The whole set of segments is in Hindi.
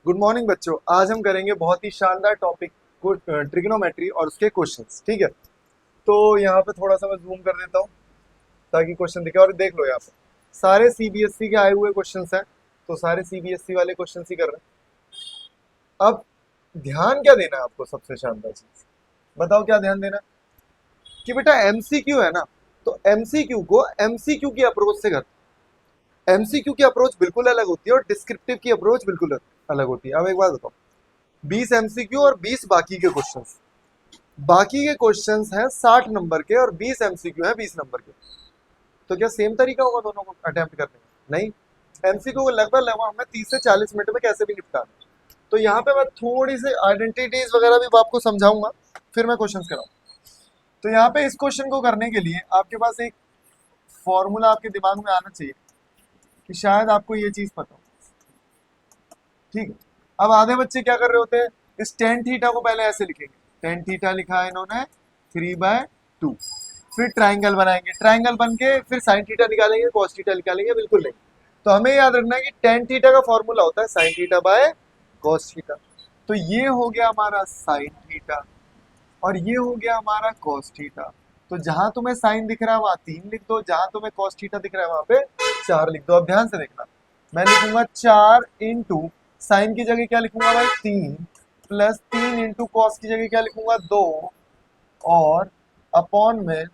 गुड मॉर्निंग बच्चों। आज हम करेंगे बहुत ही शानदार टॉपिक को, ट्रिग्नोमेट्री और उसके क्वेश्चंस। ठीक है, तो यहाँ पे थोड़ा सा मैं जूम कर देता हूँ ताकि क्वेश्चन दिखे। और देख लो, यहाँ पे सारे सीबीएसई के आए हुए क्वेश्चंस हैं, तो सारे सीबीएसई वाले क्वेश्चंस ही कर रहे हैं। अब ध्यान क्या देना है आपको, सबसे शानदार चीज बताओ क्या ध्यान देना है? कि बेटा एमसीक्यू है ना, तो एमसीक्यू को एमसीक्यू की अप्रोच से कर। एमसीक्यू की अप्रोच बिल्कुल अलग होती है और डिस्क्रिप्टिव की अप्रोच बिल्कुल अलग होती है। अब एक बात बताओ, 20 एमसीक्यू और 20 बाकी के क्वेश्चंस। बाकी के क्वेश्चंस हैं 60 नंबर के और 20 एमसीक्यू हैं 20 नंबर के। तो क्या सेम तरीका होगा दोनों को अटेम्प्ट करने का? नहीं। एमसीक्यू को लगभग लगभग हमें 30 से 40 मिनट में कैसे भी निपटाना है। तो यहाँ पे मैं थोड़ी सी आइडेंटिटीज वगैरह भी आपको समझाऊंगा, फिर मैं क्वेश्चंस कराऊँ। तो यहाँ पे इस क्वेश्चन को करने के लिए आपके पास एक फॉर्मूला आपके दिमाग में आना चाहिए कि शायद आपको ये चीज पता हो। ठीक है, अब आधे बच्चे क्या कर रहे होते हैं, इस टेन थीटा को पहले ऐसे लिखेंगे। टेन थीटा लिखा है इन्होंने 3/2, फिर ट्राइंगल बनाएंगे, ट्राइंगल बन के फिर साइन थीटा निकालेंगे, कॉस थीटा निकालेंगे। बिल्कुल नहीं। तो हमें याद रखना है कि टेन थीटा का फॉर्मूला होता है sine theta by cos theta. तो ये हो गया हमारा साइन थीटा और ये हो गया हमारा कॉस थीटा। तो जहां तुम्हें साइन दिख रहा है वहां 3 लिख दो, जहां तुम्हें कॉस थीटा दिख रहा है वहां पे 4 लिख दो। अब ध्यान से देखना, मैं लिखूंगा 4 इंटू साइन की जगह क्या लिखूंगा भाई 3, प्लस 3 इंटू कॉस की जगह क्या लिखूंगा 2, और अपॉन में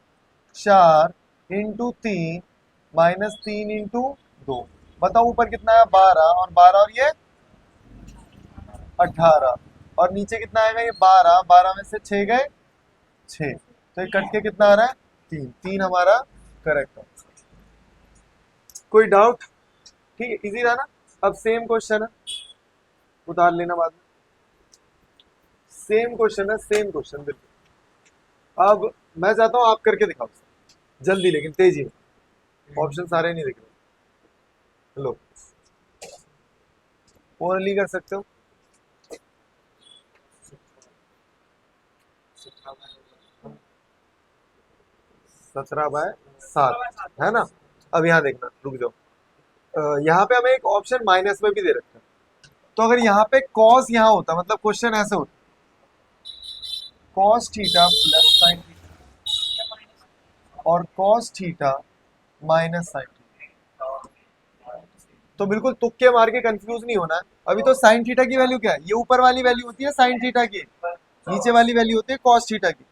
4 इंटू 3 माइनस 3 इंटू 2। बताओ ऊपर कितना है 12, और 12 और ये 18, और नीचे कितना आएगा ये 12, 12 में से 6 गए 6। तो ये कट के कितना आ रहा है 3, 3 हमारा करेक्ट आंसर। कोई डाउट? ठीक है, इजी रहा ना। अब सेम क्वेश्चन है, उतार लेना बाद में। सेम क्वेश्चन है, सेम क्वेश्चन बिल्कुल। अब मैं चाहता हूं आप करके दिखाओ जल्दी, लेकिन तेजी में। ऑप्शन सारे नहीं दिख रहे। लो, ओनली कर सकते हो। 17/7 है ना। अब यहाँ देखना, रुक जाओ। यहाँ पे हमें एक ऑप्शन माइनस में भी दे रखा है। तो अगर यहाँ पे कॉस यहाँ होता, मतलब क्वेश्चन ऐसे होता, कॉस थीटा प्लस साइन और cos theta minus sine theta, तो बिल्कुल तुक्के मार के कंफ्यूज नहीं होना है। अभी तो साइन थीटा की वैल्यू क्या है, ये ऊपर वाली वैल्यू होती है साइन थीटा की, नीचे वाली वैल्यू होती है कॉस थीटा की,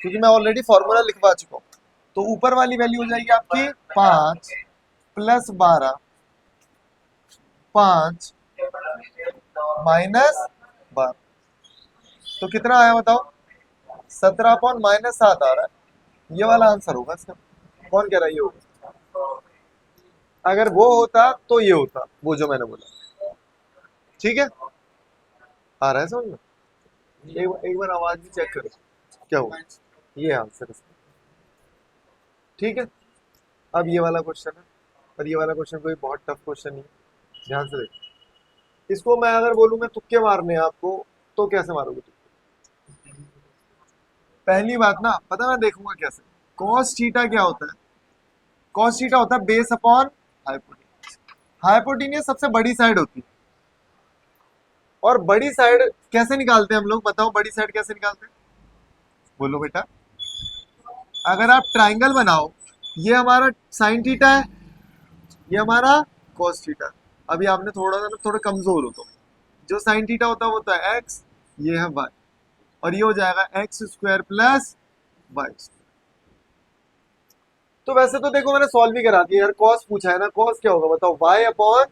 क्योंकि मैं ऑलरेडी फॉर्मूला लिखवा चुका हूँ। तो ऊपर वाली वैल्यू हो जाएगी आपकी 5 प्लस 12, 5 माइनस 12। तो कितना आया बताओ, 17/-7 आ रहा है। ये वाला आंसर होगा इसका। कौन कह रहा है ये होगा? अगर वो होता तो ये होता, वो जो मैंने बोला। ठीक है, आ रहा है समझ में? एक बार आवाज भी चेक करो क्या हुआ। ये आंसर इसका। ठीक है, अब ये वाला क्वेश्चन है, और ये वाला क्वेश्चन कोई बहुत टफ क्वेश्चन नहीं है। ध्यान से देखो, इसको मैं अगर बोलूं मैं तुक्के मारने हैं आपको, तो कैसे मारोगे तुक्के? पहली बात ना, पता मैं देखूंगा कैसे। कॉस थीटा क्या होता है? कॉस थीटा होता है बेस अपॉन हाइपोटेन्यूज। हाइपोटेन्यूज सबसे बड़ी साइड होती है, और बड़ी साइड कैसे निकालते हैं हम लोग, बताओ बड़ी साइड कैसे निकालते हैं? बोलो बेटा। अगर आप ट्राइंगल बनाओ, ये हमारा साइन थीटा है, ये हमारा कॉस थीटा। अभी आपने थोड़ा सा थोड़ा कमजोर हो, तो जो साइन थीटा होता है वो होता है एक्स, ये है वाई, और ये हो जाएगा एक्स स्क्वायर प्लस वाई। तो वैसे तो देखो मैंने सॉल्व भी करा दिया यार, कॉस पूछा है ना, कॉस क्या होगा बताओ, वाई अपॉन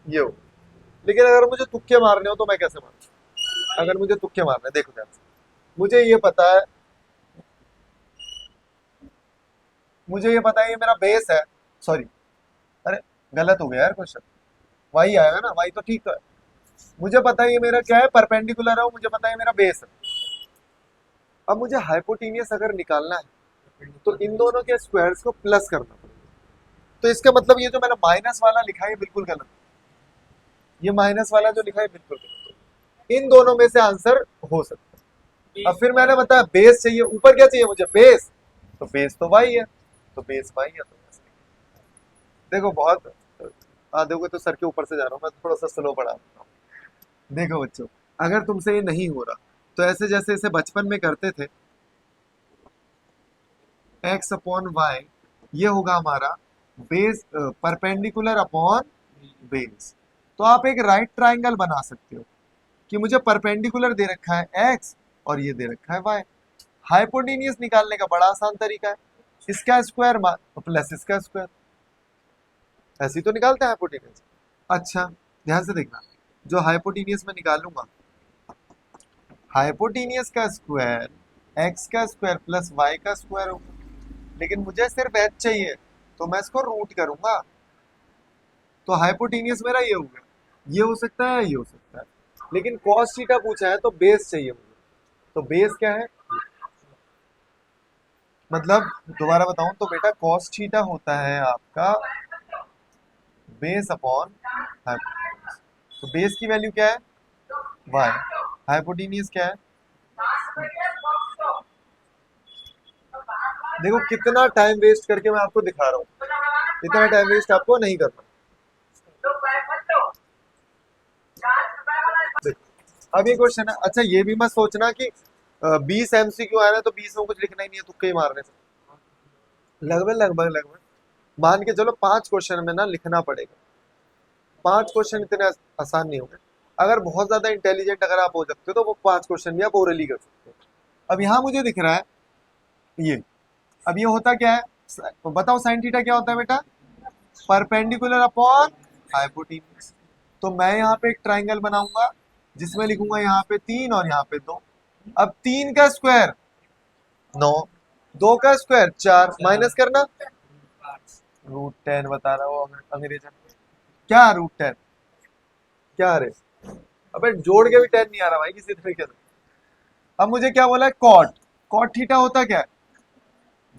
ये होगा। लेकिन अगर मुझे तुक्के मारने हो तो मैं कैसे मारूं? अगर मुझे तुक्के मारने हैं, देखो ध्यान से, मुझे ये पता है, मुझे ये पता है ये मेरा बेस है। सॉरी, अरे गलत हो गया यार क्वेश्चन, वाई आएगा ना, वाई तो ठीक है। मुझे पता है ये मेरा क्या है, परपेंडिकुलर है, मुझे पता है ये मेरा बेस है। अब मुझे हाइपोटेनियस अगर निकालना है तो इन दोनों के स्क्वायर्स को प्लस करना पड़ेगा। तो इसका मतलब ये जो मैंने माइनस वाला लिखा है ये बिल्कुल गलत है। ये माइनस वाला जो लिखा है बिल्कुल गलत है। इन दोनों में से आंसर हो सकता है। अब फिर मैंने बताया बेस चाहिए, ऊपर क्या चाहिए मुझे, बेस। तो बेस तो वाई है, तो बेस वाई है, तो देखो बहुत आधे को तो सर के ऊपर से जा रहा हूँ मैं, थोड़ा सा स्लो पढ़ा रहा हूँ। देखो बच्चों, अगर तुमसे ये नहीं हो रहा तो ऐसे जैसे इसे बचपन में करते थे, एक्स अपॉन वाई, ये होगा हमारा बेस परपेंडिकुलर अपॉन बेस। तो आप एक राइट ट्राइंगल बना सकते हो कि मुझे परपेंडिकुलर दे रखा है एक्स और ये दे रखा है वाई। हाइपोटेनियस निकालने का बड़ा आसान तरीका है, इसका स्क्वायर प्लस इसका स्क्वायर, ऐसे ही तो निकालते हैं हाइपोटेनियस। अच्छा, ध्यान से देखना, जो हाइपोटेनियस में निकालूंगा, हाइपोटेनियस का स्क्वायर एक्स का स्क्वायर प्लस वाई का स्क्वायर होगा, लेकिन मुझे सिर्फ एच चाहिए तो मैं इसको रूट करूंगा। तो हाइपोटेनियस मेरा ये हो गया, ये हो सकता है, ये हो सकता है, लेकिन कॉस थीटा पूछा है तो बेस चाहिए मुझे। तो बेस क्या है, मतलब दोबारा बताऊं तो बेटा कॉस थीटा होता है आपका बेस अपॉन हाइपोटेनियस। तो बेस की वैल्यू क्या है, वाई, हाइपोटेनियस क्या है। देखो कितना टाइम वेस्ट करके मैं आपको दिखा रहा हूँ, इतना टाइम वेस्ट आपको नहीं करना। देखो अब ये क्वेश्चन है, अच्छा ये भी मत सोचना कि 20 एमसीक्यू आ रहा है तो 20 में कुछ लिखना ही नहीं है, तुक्के ही मारने से। लगभग लगभग लगभग मान के चलो 5 क्वेश्चन में ना लिखना पड़ेगा। 5 क्वेश्चन इतने आसान नहीं होंगे। अगर बहुत ज्यादा इंटेलिजेंट अगर आप हो सकते हो तो वो 5 क्वेश्चन भी आप ओरली कर सकते हो। अब यहाँ मुझे दिख रहा है ये, अब ये होता क्या है, तो बताओ साइन थीटा क्या होता है बेटा, परपेंडिकुलर अपॉन हाइपोटेन्यूज। तो मैं यहाँ पे एक ट्राइंगल बनाऊंगा जिसमें लिखूंगा यहाँ पे 3 और यहाँ पे 2। अब 3 का स्क्वायर 9, 2 का स्क्वायर 4, माइनस करना √10 बता रहा हूँ अंग्रेजन में। क्या √10, क्या रे, अबे जोड़ के भी 10 नहीं आ रहा भाई किसी तरीके से। अब मुझे क्या बोला है, कॉट, कॉट थीटा होता क्या है,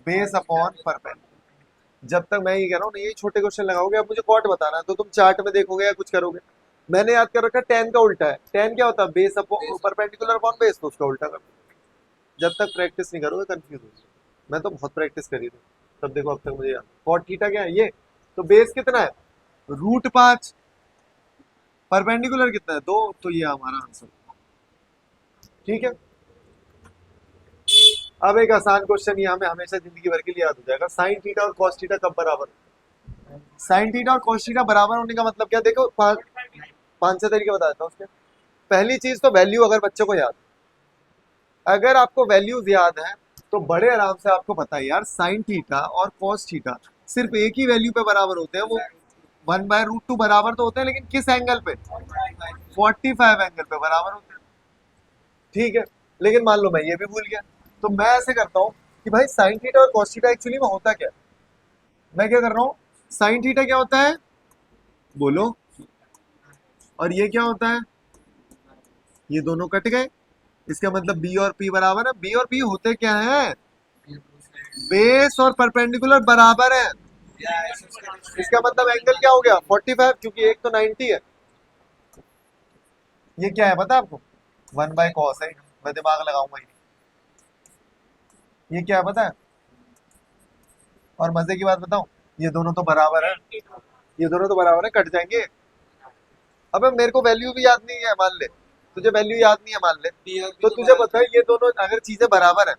बेस अपॉन परपेंडिकुलर। जब तक मैं ये कह रहा हूँ ना यही छोटे क्वेश्चन लगाओगे, अब मुझे कॉट बताना है तो तुम चार्ट में देखोगे या कुछ करोगे। मैंने याद कर रखा है टेन का उल्टा है, टेन क्या होता है, base upon perpendicular upon base, तो उसका उल्टा कर। जब तक प्रैक्टिस नहीं करोगे कंफ्यूज हो जाओगे। मैं तो बहुत प्रैक्टिस करी थी, तब देखो अब तक मुझे याद। कॉट थीटा क्या है ये, तो बेस कितना है, √5, परपेंडिकुलर कितना है 2, तो ये हमारा आंसर। ठीक है, अब एक आसान क्वेश्चन ये हमें हमेशा जिंदगी भर के लिए याद हो जाएगा, साइन थीटा और कॉस थीटा कब बराबर। साइन थीटा और कॉस थीटा बराबर होने का मतलब क्या, देखो 5 6 तरीके बता देता हूँ उसके। पहली चीज तो वैल्यू अगर बच्चों को याद, अगर आपको वैल्यूज याद है तो बड़े आराम से आपको पता है यार, साइन थीटा और कॉस थीटा सिर्फ एक ही वैल्यू पे बराबर होते हैं, वो 1/√2 बराबर तो होते हैं, लेकिन किस एंगल पे, 45 एंगल पे बराबर होते हैं। ठीक है, लेकिन मान लो मैं ये भी भूल गया, तो मैं ऐसे करता हूँ कि भाई साइन थीटा और कॉस थीटा एक्चुअली में होता क्या है। मैं क्या कर रहा हूँ, साइन थीटा क्या होता है बोलो, और ये क्या होता है, ये दोनों कट गए, इसका मतलब बी और पी बराबर है। बी और पी होते क्या है, बेस और परपेंडिकुलर बराबर है। इसका मतलब एंगल क्या हो गया 45, क्योंकि एक तो 90 है। ये क्या है पता है आपको, 1/cos है, मैं दिमाग लगाऊंगा ही नहीं। ये क्या है पता है, और मजे की बात बताऊं, ये दोनों तो बराबर है, ये दोनों तो बराबर है, कट जाएंगे। अबे मेरे को वैल्यू भी याद नहीं है मान ले, तुझे वैल्यू याद नहीं है मान ले, तो तुझे पता है ये दोनों अगर चीजें बराबर है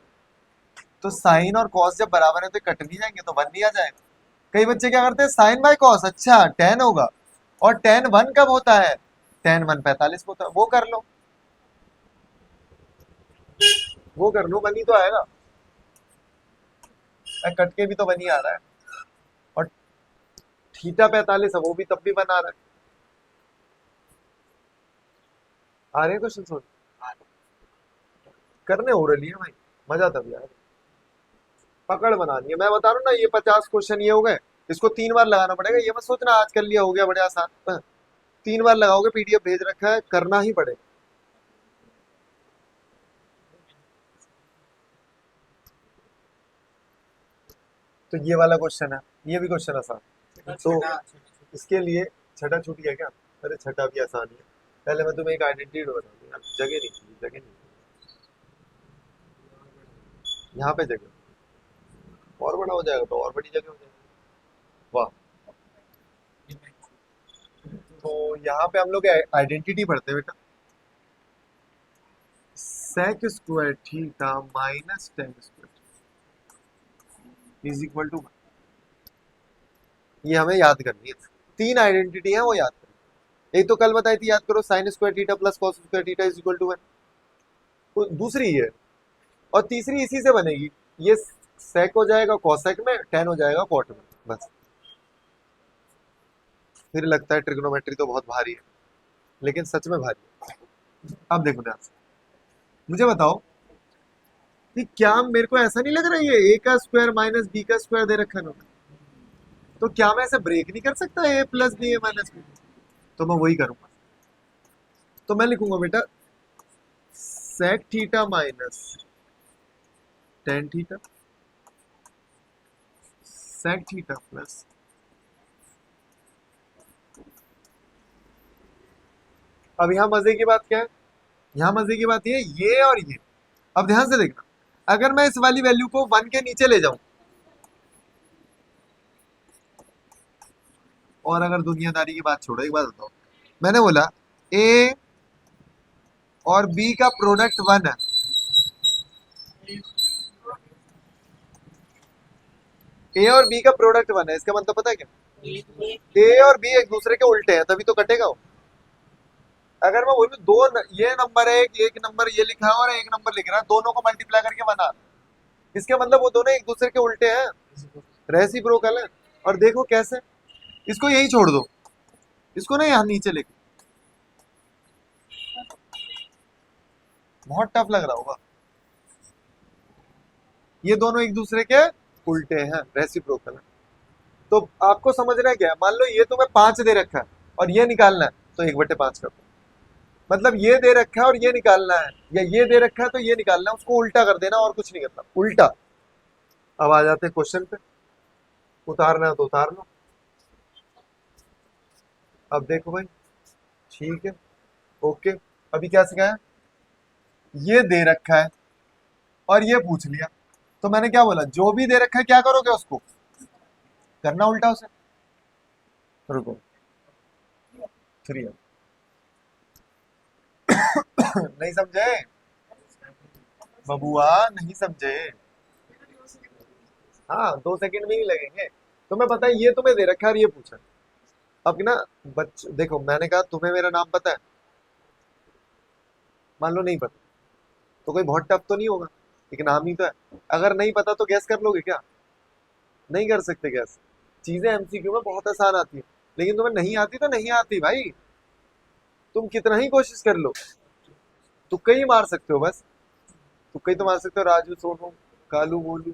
तो साइन और कॉस जब बराबर है तो कट नहीं जाएंगे, तो 1 नहीं आ जाएगा। कई बच्चे क्या करते हैं, साइन बाय कॉस, अच्छा टेन होगा, और टेन 1 कब होता है, टेन 1 45 होता है, वो कर लो, वो कर लो, 1 ही तो आएगा। कट के भी तो 1 ही आ रहा है, और थीटा 45 है वो भी तब भी 1 आ रहा है। आ रहे हैं क्वेश्चन सोच, करने हो रही है भाई, मजा तभी आएगा। पकड़ बनानी है, मैं बता रहा हूँ ना, ये 50 क्वेश्चन ये हो गए, इसको 3 बार लगाना पड़ेगा, ये मत सोचना आज कर लिया हो गया बड़े आसान। 3 बार लगाओगे, पीडीएफ भेज रखा है, करना ही पड़ेगा। तो ये वाला क्वेश्चन है, ये भी क्वेश्चन आसान। तो इसके लिए छठा छूट गया क्या, अरे छठा भी आसान ही है। पहले मैं तुम्हें एक आइडेंटिटी बता दूंगा, जगह नहीं थी, जगह नहीं, यहाँ पे जगह और बड़ा हो जाएगा तो और बड़ी जगह हो जाएगी। वाह, तो यहाँ पे हम लोग आइडेंटिटी पढ़ते हैं बेटा, sec square theta minus tan square is equal to, ये हमें याद करनी है। तीन आइडेंटिटी है वो याद करनी। एक तो कल बताई थी, याद करो, sine square theta plus cos square theta is equal to 1। दूसरी ये, और तीसरी इसी से बनेगी, ये सेक हो जाएगा कॉसेक में, टेन हो जाएगा कॉट में, बस। फिर लगता है ट्रिग्नोमेट्री तो बहुत भारी है, लेकिन सच में भारी है। अब देखो ध्यान से, मुझे बताओ कि क्या मेरे को ऐसा नहीं लग रहा है ये ए का स्क्वायर माइनस बी का स्क्वायर दे रखा है ना, तो क्या मैं ऐसे ब्रेक नहीं कर सकता A plus B A minus B? तो मैं वही करूंगा। तो मैं लिखूंगा बेटा sec theta minus tan theta sec theta plus, अब यहां मजे की बात क्या है, यहां मजे की बात ये और ये। अब ध्यान से देखना, अगर मैं इस वाली वैल्यू को 1 के नीचे ले जाऊं, और अगर दुनियादारी की बात छोड़ो, एक बात बताओ, मैंने बोला ए और बी का प्रोडक्ट 1 है, ए और बी का प्रोडक्ट 1 है, इसका मतलब पता है क्या, ए और बी एक दूसरे के उल्टे हैं, तभी तो कटेगा वो। अगर मैं बोलूं ये नंबर है, एक नंबर ये लिखा है और एक नंबर लिख रहा है, दोनों को मल्टीप्लाई करके बना, इसका मतलब वो दोनों एक दूसरे के उल्टे हैं, रेसिप्रोकल है। और देखो कैसे, इसको यही छोड़ दो, इसको ना यहाँ नीचे लेके, बहुत टफ लग रहा होगा, ये दोनों एक दूसरे के उल्टे हैं, रेसिप्रोकल है। तो आपको समझना है क्या, मान लो ये तुम्हें 5 दे रखा है और ये निकालना है, तो 1/5 कर दो। मतलब ये दे रखा है और ये निकालना है, या ये दे रखा है तो ये निकालना है, उसको उल्टा कर देना और कुछ नहीं करना, उल्टा। अब आ जाते हैं क्वेश्चन पे, उतारना है तो उतार लो। अब देखो भाई, ठीक है, ओके, अभी क्या सिखाया, ये दे रखा है और ये पूछ लिया, तो मैंने क्या बोला, जो भी दे रखा है क्या करोगे उसको करना उल्टा उसे। रुको, 3 नहीं समझे बबुआ, नहीं समझे? हाँ, 2 सेकंड में ही लगेंगे। तुम्हें पता है ये तुम्हें दे रखा है और ये पूछा, अब ना देखो, मैंने कहा तुम्हें मेरा नाम पता है, मान लो नहीं पता, तो कोई बहुत टफ तो नहीं होगा, एक नाम ही तो है। अगर नहीं पता तो गैस कर लोगे क्या? नहीं कर सकते गैस। चीजें एमसीक्यू में बहुत आसान आती है, लेकिन तुम्हें नहीं आती तो नहीं आती भाई, तुम कितना ही कोशिश कर लो, तुक्का ही मार सकते हो बस, तुक्का ही तो मार सकते हो, राजू सोनू कालू बोलू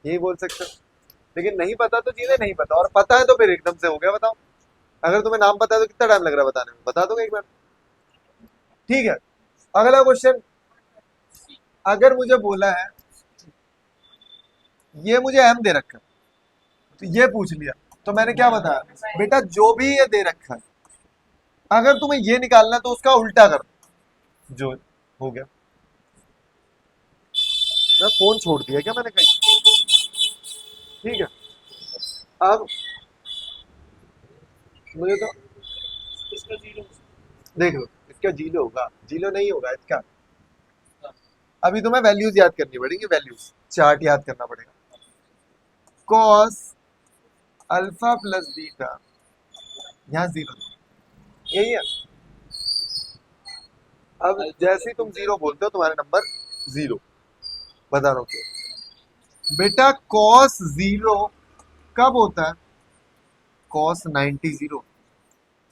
यही बोल सकते हो। लेकिन नहीं पता तो चीजें नहीं पता, और पता है तो फिर एकदम से हो गया, बताओ। अगर तुम्हें नाम पता है तो कितना टाइम लग रहा है बताने में, बता दोगे एक बार? ठीक है, अगला क्वेश्चन, अगर मुझे बोला है ये मुझे एम दे रखा है, तो ये पूछ लिया, तो मैंने क्या बताया बेटा, जो भी ये दे रखा है, अगर तुम्हें ये निकालना है तो उसका उल्टा कर, जो हो गया। मैं फोन छोड़ दिया क्या मैंने कहीं? ठीक है, अब मुझे तो देख लो, इसका जीलो होगा, जीलो नहीं होगा इसका। अभी तुम्हें वैल्यूज याद करनी पड़ेगी, वैल्यूज चार्ट याद करना पड़ेगा। कॉस अल्फा प्लस बीटा, यहाँ 0, यही है। अब जैसे ही तुम 0 बोलते हो तुम्हारे नंबर 0, बता रहा हूँ क्यों। बेटा कॉस 0 कब होता है, कॉस 90 0।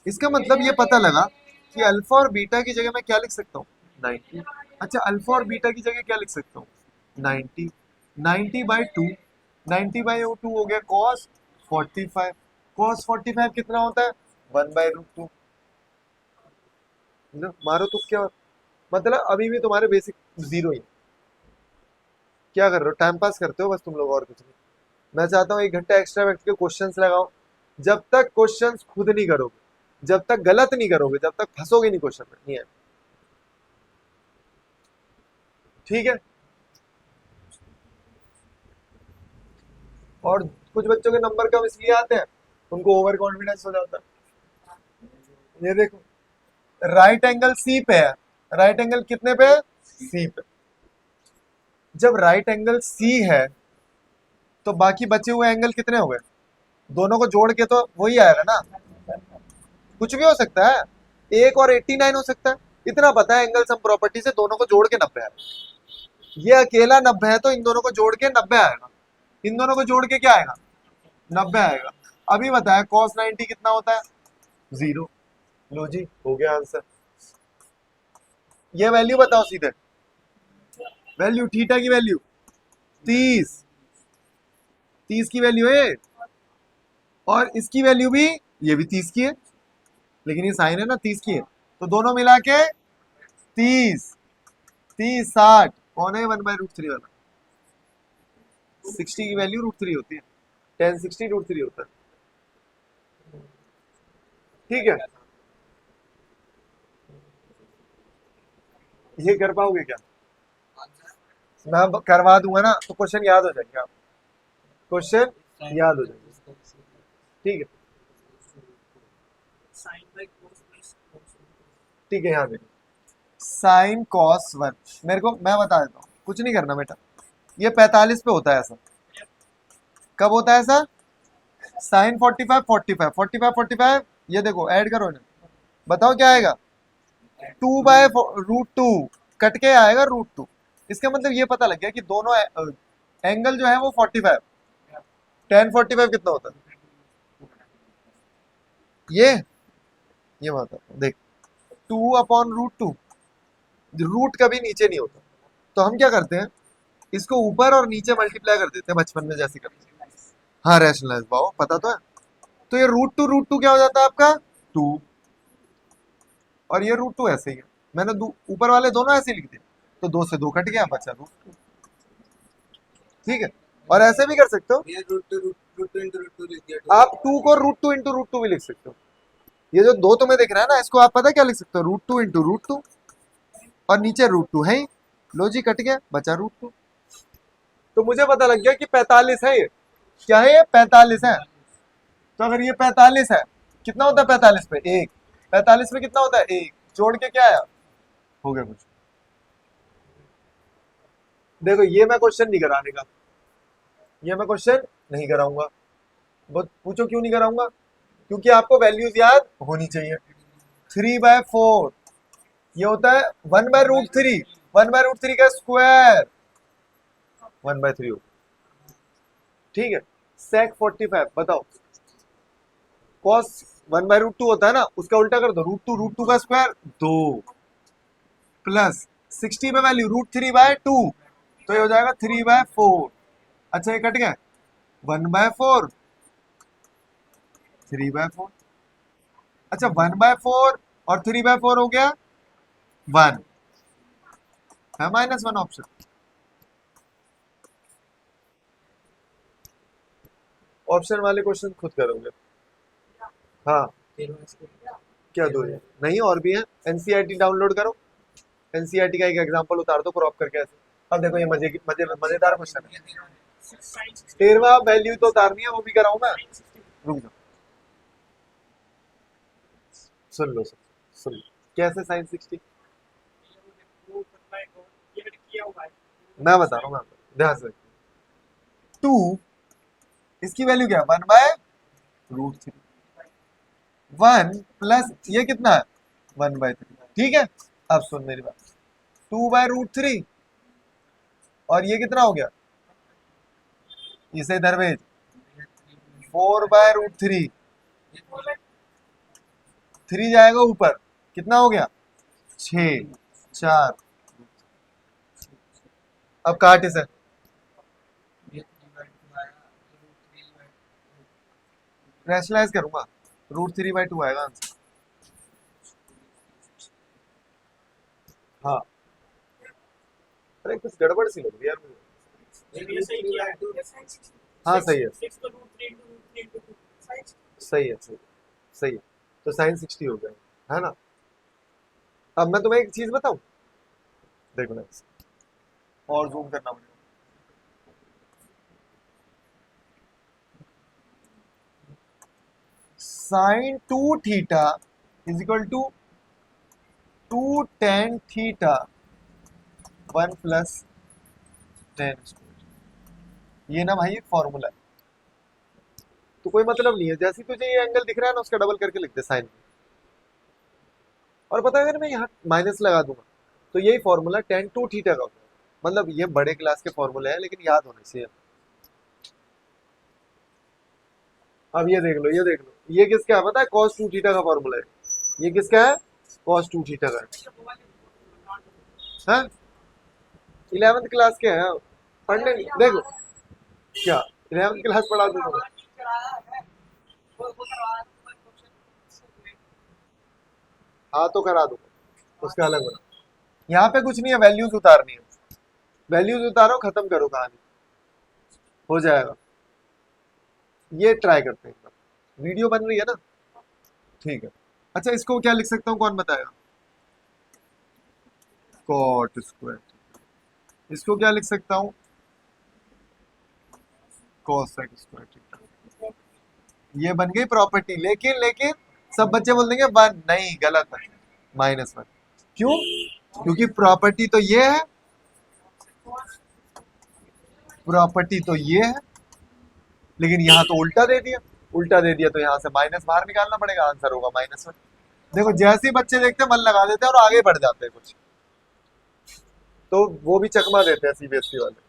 इसका मतलब ये पता लगा कि अल्फा और बीटा की जगह मैं क्या लिख सकता हूँ, 90। अच्छा, अल्फा और बीटा की जगह क्या लिख सकता हूँ, 90, 90/2, 90/2 हो गया कॉस 45, कॉस 45 कितना होता है, 1/√2। मारो तो क्या मतलब, अभी भी तुम्हारे बेसिक 0 ही। क्या कर रहे हो, टाइम पास करते हो बस तुम लोग, और कुछ नहीं। मैं चाहता हूँ 1 घंटा एक्स्ट्रा बैठ के क्वेश्चंस लगाओ, जब तक क्वेश्चंस खुद नहीं करोगे, जब तक गलत नहीं करोगे, जब तक फंसोगे नहीं क्वेश्चन में, नहीं है? ठीक है। और कुछ बच्चों के नंबर कम इसलिए आते हैं, उनको ओवर कॉन्फिडेंस हो जाता है। ये देखो, राइट एंगल सी पे है, राइट एंगल कितने पे है, सी पे। जब राइट एंगल सी है तो बाकी बचे हुए एंगल कितने हो गए? दोनों को जोड़ के तो वही आएगा ना, कुछ भी हो सकता है, एक और 89 हो सकता है, इतना पता है एंगल सम प्रॉपर्टी से दोनों को जोड़ के 90 आएगा। ये अकेला 90 है तो इन दोनों को जोड़ के 90 आएगा, इन दोनों को जोड़ के क्या आएगा? 90 आएगा। अभी बताया cos 90 कितना होता है? 0। लो जी, हो गया आंसर। ये वैल्यू बताओ सीधे, वैल्यू थीटा की वैल्यू 30, 30 की वैल्यू है, और इसकी वैल्यू भी, ये भी 30 की है, लेकिन ये साइन है ना 30 की है, तो दोनों मिला के 30, 30 60 कौन है? 1/√3 वाला। 60 की वैल्यू √3 होती है, 10 60 √3 होता है। ठीक है, ये कर पाओगे क्या? मैं करवा दूंगा ना तो क्वेश्चन याद हो जाएंगे, आप क्वेश्चन याद हो जाएंगे। ठीक है, ठीक है, यहाँ देखो, साइन कॉस 1, मेरे को मैं बता देता हूँ, कुछ नहीं करना बेटा, ये 45 पे होता है ऐसा। कब होता है ऐसा? साइन 45 45 45 45, ये देखो ऐड करो इन्हें, बताओ क्या आएगा? 2/√2 कट के आएगा √2। इसका मतलब ये पता लग गया कि दोनों एंगल जो है वो 45, 10 45 कितना होता है? ये बात है, देख, 2/√2, रूट कभी नीचे नहीं होता, तो हम क्या करते हैं, इसको ऊपर और नीचे मल्टीप्लाई कर देते हैं, बचपन में जैसे करते हैं। हाँ, रैशनलाइज पाओ, पता तो है। तो ये √2 क्या हो जाता है आपका? 2, और ये √2 ऐसे ही है, मैंने ऊपर वाले दोनों ऐसे लिख दिए, तो 2 से 2 कट गया, बचा √2। ठीक है, और ऐसे भी कर सकते हो, आप 2 को √2 × √2 भी लिख सकते हो। ये जो 2 तुम्हें दिख रहा है ना, इसको आप पता क्या लिख सकते हो? √2 × √2, और नीचे √2 है ही, लो जी कट गया, बचा √2। तो मुझे पता लग गया कि 45 है ये, क्या है ये? 45 है। तो अगर ये 45 है, कितना होता है 45 पे? 1। 45 में कितना होता है? 1, जोड़ के क्या आया? हो गया कुछ। देखो, ये मैं क्वेश्चन नहीं कराने का, ये मैं क्वेश्चन नहीं कराऊंगा। पूछो क्यों नहीं कराऊंगा? क्योंकि आपको वैल्यूज याद होनी चाहिए। 3/4 ये होता है 1/√3, 1/√3 का स्क्वायर 1/3 होता है। ठीक है, sec 45 बताओ, cos 1/√2 होता है ना, उसका उल्टा कर दो, √2 का स्क्वायर 2, प्लस 60 में वैल्यू √3/2, तो ये हो जाएगा 3/4। अच्छा, ये कट गया, 1/4, 3/4। अच्छा, 1/4 और 3/4 हो गया 1 है, -1 ऑप्शन। ऑप्शन वाले क्वेश्चन खुद करोगे। हाँ, क्या दो है? नहीं, और भी है, एनसीईआरटी डाउनलोड करो, एनसीईआरटी का एक एग्जांपल उतार दो क्रॉप करके ऐसे। अब देखो, ये मजेदार क्वेश्चन है। 13वां वैल्यू तो उतारनी है, वो भी कराऊं मैं, रुक जाओ, सुन लो, सुन लो, कैसे साइन 60, मैं बता रहा हूँ, मैं ध्यान से। 2, इसकी वैल्यू क्या है? 1/√3, 1 प्लस ये कितना है? 1/3। ठीक है, अब सुन मेरी बात, 2/√3, और ये कितना हो गया? इसे इधर भेज, 4/√3, 3 जाएगा ऊपर, कितना हो गया? 6, 4। अब काट इसे, रैशनलाइज करूंगा, √3/2 आएगा आंसर। हाँ, अरे कुछ गड़बड़ सी लग रही है यार मुझे। हाँ, सही है, सही है, सही है, सही है। तो साइन 60 हो गया, है ना? अब मैं तुम्हें एक चीज बताऊं, देखो ना, और जूम करना पड़ेगा। Sine 2 theta is equal to 2 tan theta 1 + tan²। ये ना भाई एक फॉर्मूला है, तो कोई मतलब नहीं है, जैसे ही तुझे ये एंगल दिख रहा है ना उसका डबल करके लिख दे साइन में। और पता है अगर मैं यहाँ माइनस लगा दूंगा तो यही फॉर्मूला tan2θ का होता है। मतलब ये बड़े क्लास के फॉर्मूले हैं लेकिन याद होने चाहिए। अब ये देख लो, ये देख लो, ये किसका है पता है? cos2θ का फॉर्मूला है। ये किसका है? cos2θ का है। हाँ, 11th क्लास के हैं, पढ़ने देखो क्या 11th क्लास पढ़ा दूंगा। हाँ तो करा दूंगा, उसका अलग बना। यहाँ पे कुछ नहीं है, वैल्यूज उतारनी है, वैल्यूज उतारो, खत्म करो कहानी, हो जाएगा। ये ट्राई करते हैं एक बार, वीडियो बन रही है ना? ठीक है। अच्छा इसको क्या लिख सकता हूँ, कौन बताएगा? Cot square. इसको क्या लिख सकता हूँ? Cosec square. ये बन गई प्रॉपर्टी, लेकिन लेकिन सब बच्चे बोल देंगे वन, नहीं गलत है, -1। क्यों? क्योंकि प्रॉपर्टी तो ये है, प्रॉपर्टी तो ये है, लेकिन यहाँ तो उल्टा दे दिया। उल्टा दे दिया तो यहाँ से माइनस बाहर निकालना पड़ेगा, आंसर होगा -1। देखो जैसे ही बच्चे देखते हैं मन लगा देते हैं और आगे बढ़ जाते हैं कुछ, तो वो भी चकमा देते हैं सीबीएसई वाले।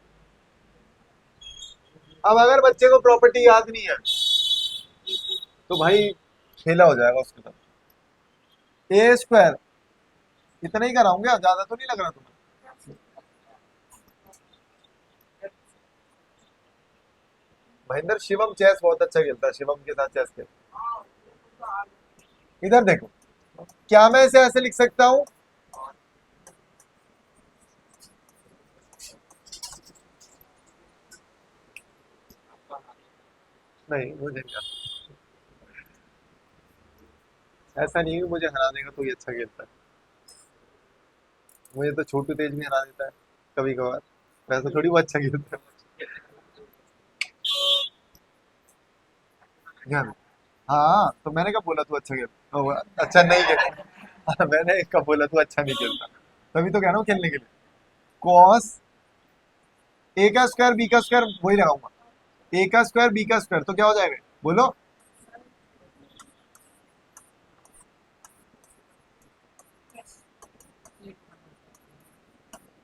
अब अगर बच्चे को प्रॉपर्टी याद नहीं है तो भाई खेला हो जाएगा उसके साथ। a² इतना ही कराऊंगा, ज्यादा तो नहीं लग रहा तुम्हें? महेंद्र शिवम चेस बहुत अच्छा खेलता है, शिवम के साथ चेस खेल। इधर देखो, क्या मैं इसे ऐसे लिख सकता हूं? नहीं मुझे नहीं आता। ऐसा नहीं है कि मुझे हरा देगा तो ये अच्छा खेलता है, मुझे तो छोटू तेज भी हरा देता है कभी कभार, वैसा थोड़ी वो अच्छा खेलता है। ध्यान। हाँ तो मैंने कब बोला तू अच्छा खेलता? अच्छा नहीं खेलता। मैंने कब बोला तू अच्छा नहीं खेलता? तभी तो कह रहा हूँ खेलने के लिए। कॉस a² b² वही लगाऊंगा, a² b² तो क्या हो जाएगा बोलो?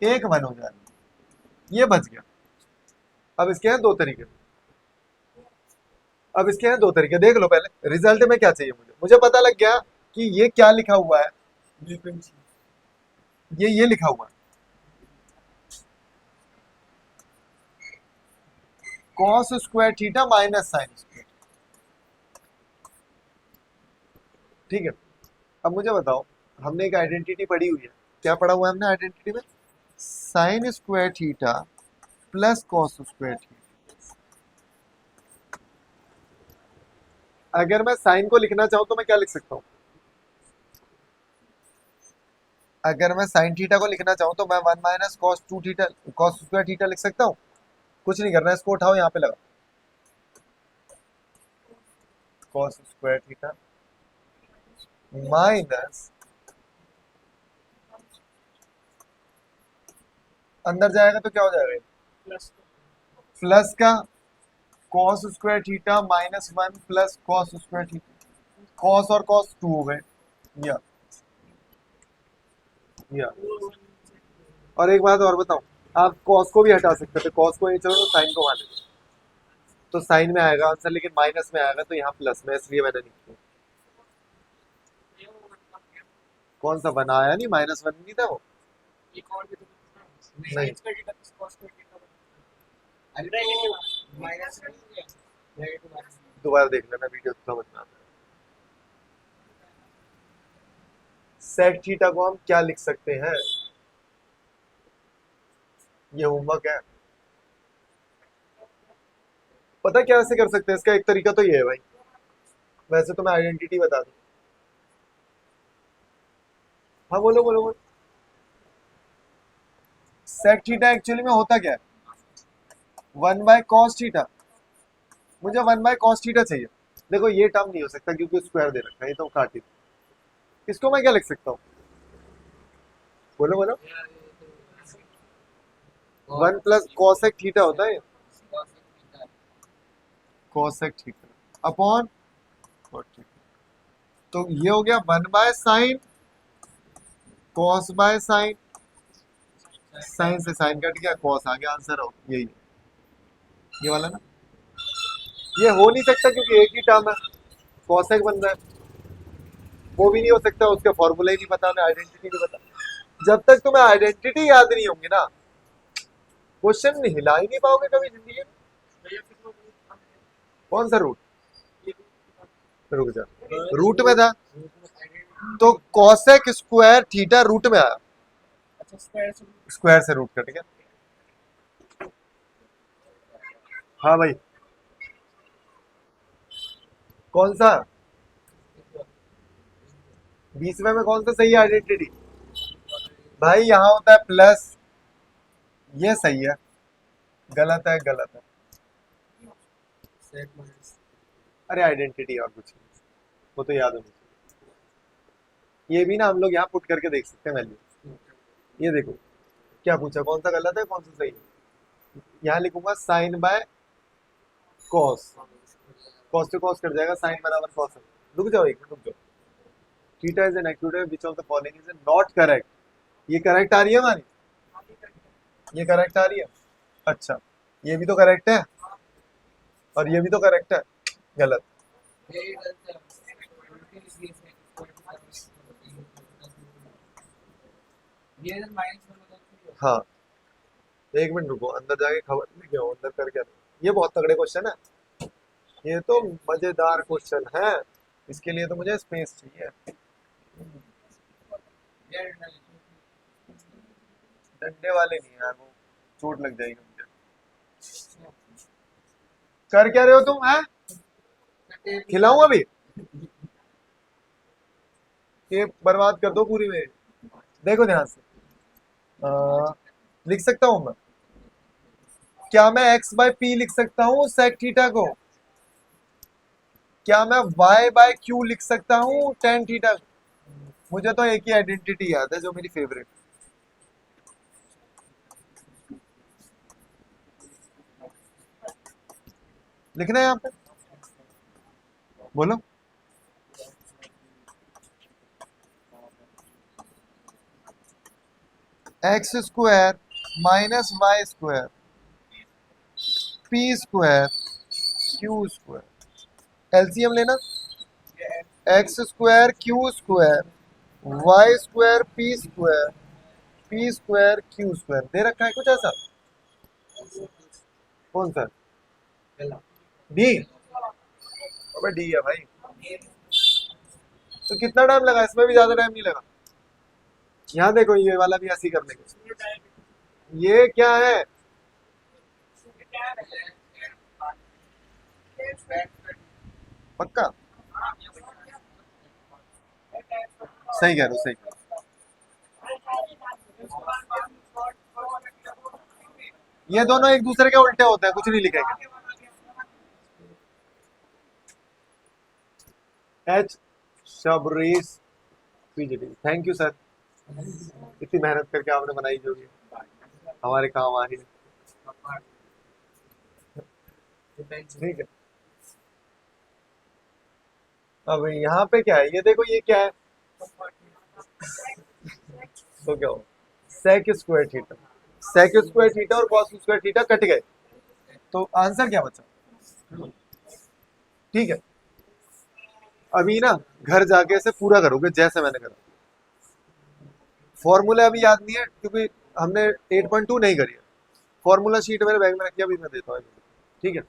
एक वन हो जाएगा, ये बच गया। अब इसके हैं दो तरीके, अब इसके हैं दो तरीके, देख लो पहले रिजल्ट में क्या चाहिए मुझे। मुझे पता लग गया कि ये क्या लिखा हुआ है, ये लिखा हुआ है cos² माइनस sin²। ठीक है, अब मुझे बताओ, हमने एक आइडेंटिटी पढ़ी हुई है, क्या पढ़ा हुआ है हमने आइडेंटिटी में? sin² plus cos²। अगर मैं साइन को लिखना चाहूं तो मैं क्या लिख सकता हूं? अगर मैं साइन थीटा को लिखना चाहूं तो मैं 1 - cos² लिख सकता हूं। कुछ नहीं करना, इसको उठाओ यहाँ पे लगा, cos² माइनस, अंदर जाएगा तो क्या हो जाएगा? प्लस का cos² -1 प्लस cos²। cos और cos 2 हो गए, या या और एक बात और बताऊं, आप cos को भी हटा सकते थे, cos को नहीं चलो तो साइन को माने, तो साइन में आएगा आंसर, लेकिन माइनस में आएगा तो यहाँ प्लस में, इसलिए मैंने नहीं किया। कौन सा बनाया? नहीं -1 नहीं था वो। नहीं दोबारा देख लेना वीडियो तो समझ में आता है। सेक थीटा को हम क्या लिख सकते हैं? ये होमवर्क है। पता क्या ऐसे कर सकते हैं? इसका एक तरीका तो ये है भाई, वैसे तो मैं आइडेंटिटी बता दूं। हाँ बोलो बोलो बोलो। सेक थीटा एक्चुअली में होता क्या है? 1/cos θ। मुझे 1/cos θ चाहिए। देखो ये टर्म नहीं हो सकता क्योंकि स्क्वायर दे रखा है, ये तो काट ही दो। इसको मैं क्या लिख सकता हूँ? बोलो बोलो। वन प्लस कॉसेक थीटा होता है, cosec theta upon cot theta. तो ये हो गया 1/sin cos by sine, sine से साइन कट गया, कॉस आ गया, आंसर हो यही है, ये वाला ना। ये हो नहीं सकता क्योंकि एक ही टर्म है, कॉसेक बन रहा है, वो भी नहीं हो सकता, उसके फॉर्मूला ही नहीं पता, हमें आइडेंटिटी नहीं पता। जब तक तुम्हें आइडेंटिटी याद नहीं होगी ना, क्वेश्चन हिला ही नहीं पाओगे कभी जिंदगी में। कौन सा रूट, रुक जा, रूट में था तो कॉसेक स्क्वायर थीटा रूट में आया, स्क्वायर से रूट कट गया। हाँ भाई, कौन सा 20वें में कौन सा सही आइडेंटिटी भाई, यहाँ होता है प्लस, ये सही है, गलत है, गलत है। अरे आइडेंटिटी और कुछ नहीं, वो तो याद होनी चाहिए। ये भी ना हम लोग यहाँ पुट करके देख सकते हैं वैल्यू। ये देखो क्या पूछा, कौन सा गलत है कौन सा सही है। यहाँ लिखूंगा साइन बाय कॉस, कॉस से कॉस कट जाएगा, साइन बराबर कॉस है। रुक जाओ एक मिनट, रुक जाओ। Theta is an accurate which of the following is not correct. ये करेक्ट आ रही है हमारी, ये करेक्ट आ रही है, अच्छा ये भी तो करेक्ट है और ये भी तो करेक्ट है, गलत। हाँ एक मिनट रुको, अंदर जाके खबर लेके आओ, अंदर करके आओ। ये बहुत तगड़े क्वेश्चन है, ये तो मजेदार क्वेश्चन है, इसके लिए तो मुझे स्पेस चाहिए। डंडे वाले नहीं यार, वो चोट लग जाएगी मुझे। कर क्या रहे हो तुम, है खिलाऊं अभी, ये बर्बाद कर दो पूरी मेरी। देखो ध्यान से, लिख सकता हूं मैं, क्या मैं x बाय पी लिख सकता हूँ सेक थीटा को, क्या मैं y बाय क्यू लिख सकता हूँ टेन थीटा। मुझे तो एक ही आइडेंटिटी याद है जो मेरी फेवरेट, लिखना है यहाँ पे, बोलो। X square minus y square p square q square, LCM लेना, x square q square y square p square q square, दे रखा है कुछ ऐसा। कौन सा, डी, अबे डी है भाई, तो कितना टाइम लगा, इसमें भी ज्यादा टाइम नहीं लगा। यहाँ देखो ये वाला भी ऐसी करने के, ये क्या है, पक्का सही कह रहे हो, सही कह रहे हो। ये दोनों एक दूसरे के उल्टे होते हैं, कुछ नहीं लिखेंगे। H Shabarish PGT, thank you sir, इतनी मेहनत करके आपने बनाई जो भी हमारे काम आ रही है, ठीक है। अब यहाँ पे क्या है, ये देखो ये क्या है, तो क्या हो, sec square theta, sec square theta और कॉस स्क्वायर थीटा कट गए, तो आंसर क्या बचा, ठीक है। अभी ना घर जाके इसे पूरा करोगे जैसे मैंने करा, फॉर्मूला अभी याद नहीं है क्योंकि हमने 8.2 नहीं करी है, फॉर्मूला शीट मेरे बैग में रखी है, अभी मैं देता हूँ, ठीक है।